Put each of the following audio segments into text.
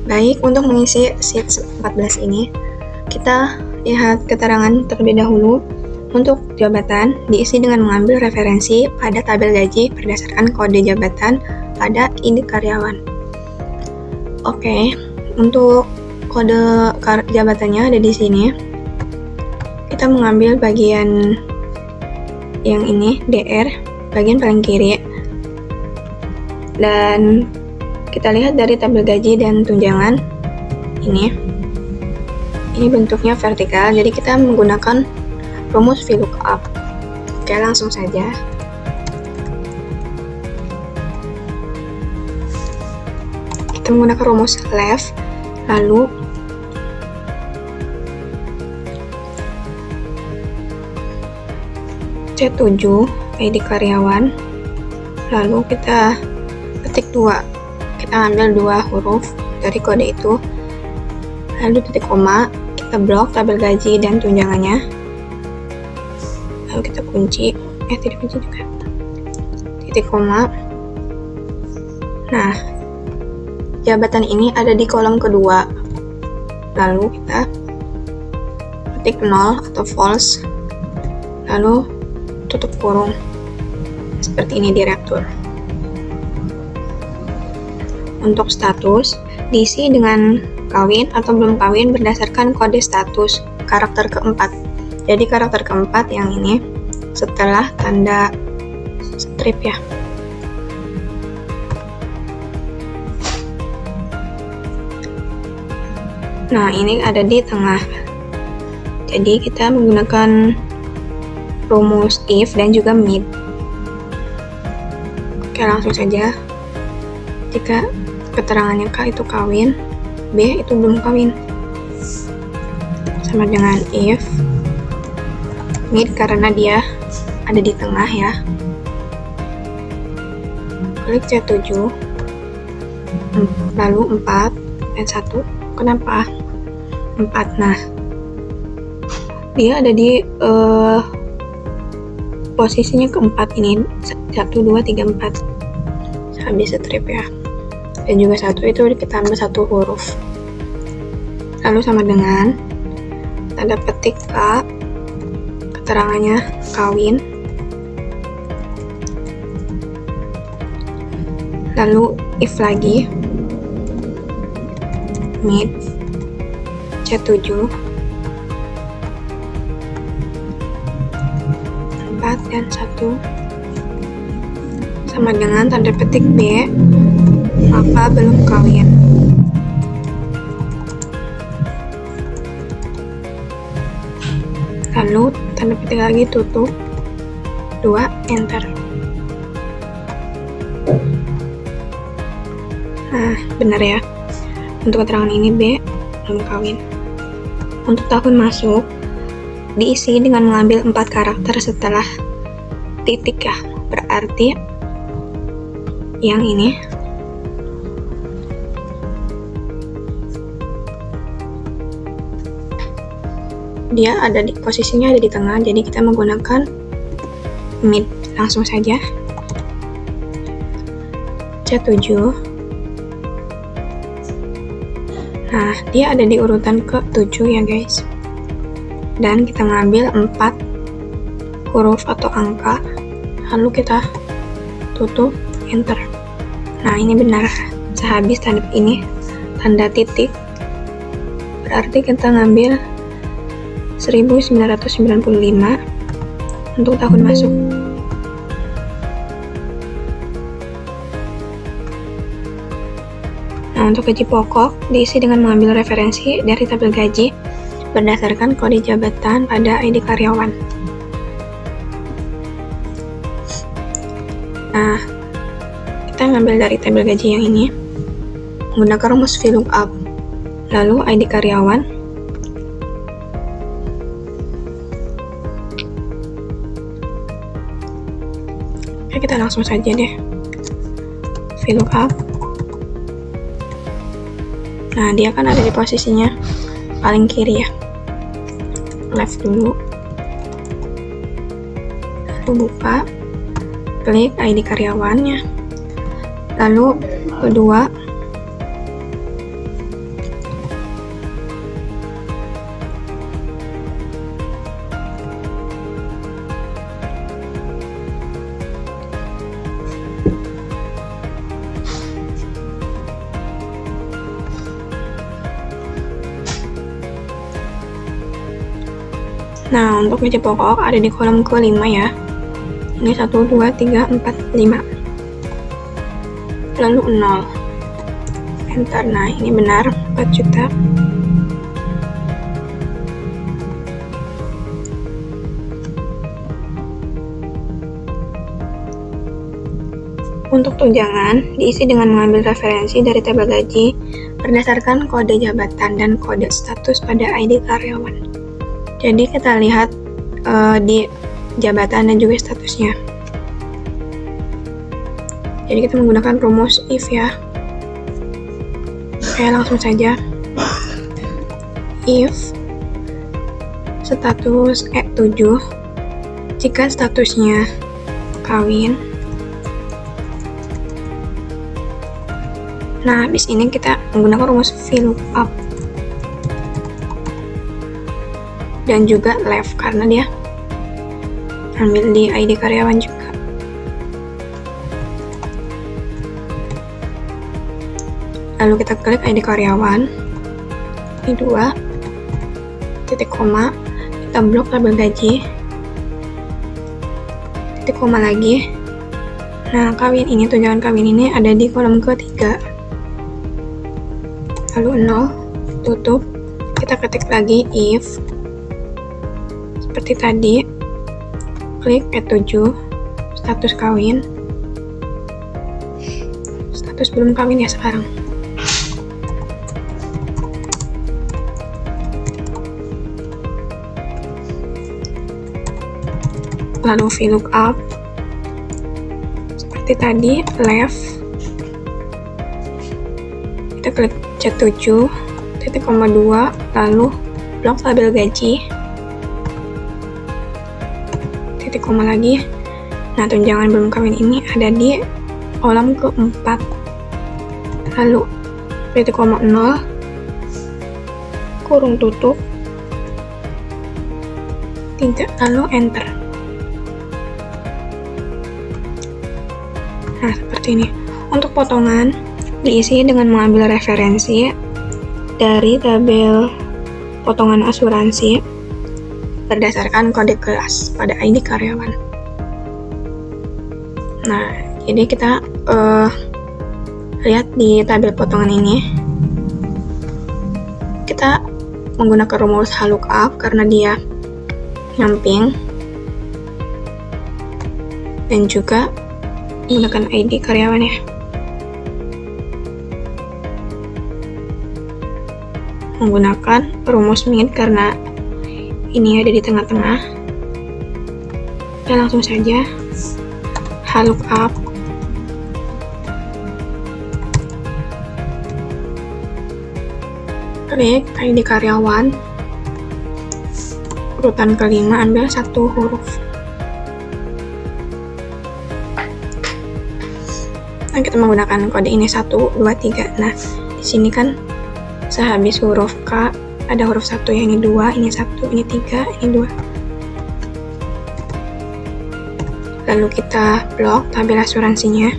Baik, untuk mengisi sheet 14 ini, kita lihat keterangan terlebih dahulu. Untuk jabatan diisi dengan mengambil referensi pada tabel gaji berdasarkan kode jabatan pada ID karyawan. Oke, untuk kode jabatannya ada di sini. Kita mengambil bagian yang ini, DR, bagian paling kiri. Dan kita lihat dari tabel gaji dan tunjangan ini bentuknya vertikal, jadi kita menggunakan rumus VLOOKUP. Oke, langsung saja. Kita menggunakan rumus left, lalu C7 ID karyawan, lalu kita ketik 2. Kita ambil 2 huruf dari kode itu, lalu titik koma, kita blok tabel gaji dan tunjangannya, lalu kita kunci, tidak kunci juga, titik koma. Nah, jabatan ini ada di kolom kedua, lalu kita ketik 0 atau false, lalu tutup kurung, seperti ini direktur. Untuk status, diisi dengan kawin atau belum kawin berdasarkan kode status karakter keempat. Jadi karakter keempat yang ini setelah tanda strip ya. Nah, ini ada di tengah. Jadi kita menggunakan rumus if dan juga mid. Oke, langsung saja. Jika keterangannya K itu kawin, B itu belum kawin, sama dengan if mid karena dia ada di tengah ya. Klik C7, lalu 4 dan 1. Kenapa 4? Nah, dia ada di posisinya keempat ini, 1, 2, 3, 4 habis strip ya. Dan juga 1 itu kita ambil 1 huruf, lalu sama dengan tanda petik K, keterangannya kawin, lalu if lagi mid C7 4 dan 1 sama dengan tanda petik B, maka belum kawin. Lalu tanda petik lagi, tutup 2, enter. Nah, benar ya. Untuk keterangan ini B belum kawin. Untuk tahun masuk diisi dengan mengambil 4 karakter setelah titik ya. Berarti yang ini dia ada di posisinya ada di tengah, jadi kita menggunakan mid. Langsung saja C7. Nah, dia ada di urutan ke-7 ya guys, dan kita mengambil 4 huruf atau angka, lalu kita tutup, enter. Nah, ini benar. Sehabis tanda ini tanda titik, berarti kita ngambil 1995 untuk tahun masuk. Nah, untuk gaji pokok diisi dengan mengambil referensi dari tabel gaji berdasarkan kode jabatan pada ID karyawan. Nah, kita ngambil dari tabel gaji yang ini menggunakan rumus VLOOKUP, lalu ID karyawan, oke, kita langsung saja deh VLOOKUP. Nah, dia kan ada di posisinya paling kiri ya, left dulu, lalu buka, klik ID karyawannya, lalu kedua Nah, untuk gaji pokok ada di kolom ke-5 ya. Ini 1, 2, 3, 4, 5. Lalu 0. Enter. Nah, ini benar 4 juta. Untuk tunjangan, diisi dengan mengambil referensi dari tabel gaji berdasarkan kode jabatan dan kode status pada ID karyawan. Jadi kita lihat di jabatan dan juga statusnya. Jadi kita menggunakan rumus if ya. Oke, langsung saja. If status E7 jika statusnya kawin. Nah, habis ini kita menggunakan rumus VLOOKUP dan juga left karena dia ambil di ID karyawan juga. Lalu kita klik ID karyawan, ini 2, titik koma, kita blok tabel gaji, titik koma lagi. Nah, kawin ini, tunjangan kawin ini ada di kolom ketiga. Lalu 0, tutup, kita ketik lagi if, seperti tadi, klik E7, status kawin, status belum kawin ya sekarang. Lalu VLOOKUP, seperti tadi, left, kita klik C7, titik koma 2, lalu blok tabel gaji, titik koma lagi. Nah, tunjangan belum kawin ini ada di kolom keempat, lalu titik koma 0, kurung tutup, 3, lalu enter. Nah, seperti ini. Untuk potongan diisi dengan mengambil referensi dari tabel potongan asuransi berdasarkan kode kelas pada ID karyawan. Nah, jadi kita lihat di tabel potongan ini, kita menggunakan rumus VLOOKUP karena dia nyamping, dan juga menggunakan ID karyawan ya. Menggunakan rumus MID karena ini ada di tengah-tengah. Kita langsung saja VLOOKUP, klik ID karyawan, urutan kelima, ambil 1 huruf. Nah, kita menggunakan kode ini 1, 2, 3. Nah, di sini kan sehabis huruf K ada huruf 1 ya, ini 2, ini 1, ini 3, ini 2. Lalu kita blok tabel asuransinya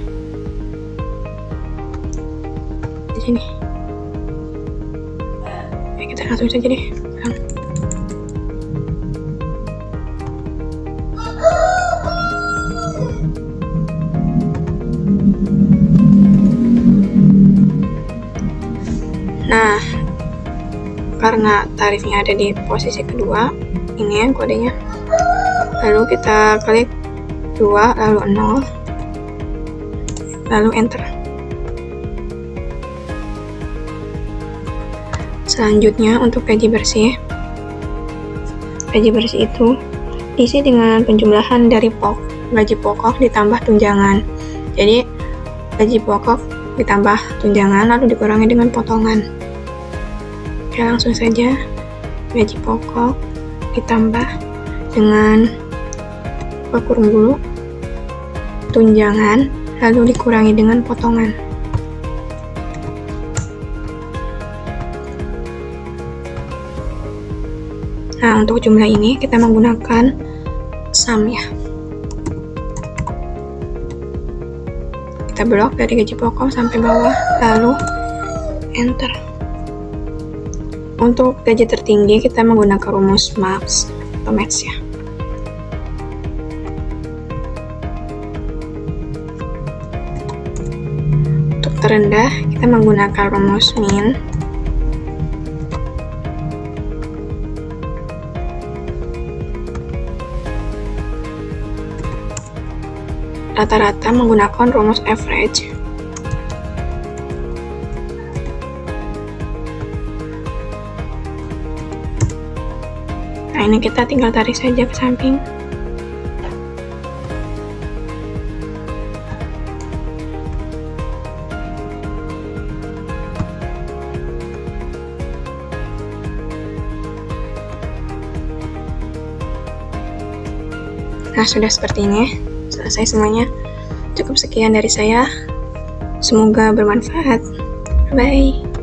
di sini. Oke, kita langsung saja deh. Nah, karena tarifnya ada di posisi kedua, ini yang kodenya. Lalu kita klik 2, lalu 0, lalu enter. Selanjutnya untuk gaji bersih. Gaji bersih itu diisi dengan penjumlahan dari gaji pokok ditambah tunjangan. Jadi gaji pokok ditambah tunjangan lalu dikurangi dengan potongan. Oke, langsung saja. Gaji pokok ditambah dengan kurung dulu tunjangan lalu dikurangi dengan potongan. Nah, untuk jumlah ini kita menggunakan sum ya. Kita blok dari gaji pokok sampai bawah lalu enter. Untuk gaji tertinggi kita menggunakan rumus MAX atau match ya. Untuk terendah, kita menggunakan rumus min. Rata-rata menggunakan rumus average. Nah, ini kita tinggal tarik saja ke samping. Nah, sudah seperti ini. Selesai semuanya. Cukup sekian dari saya. Semoga bermanfaat. Bye.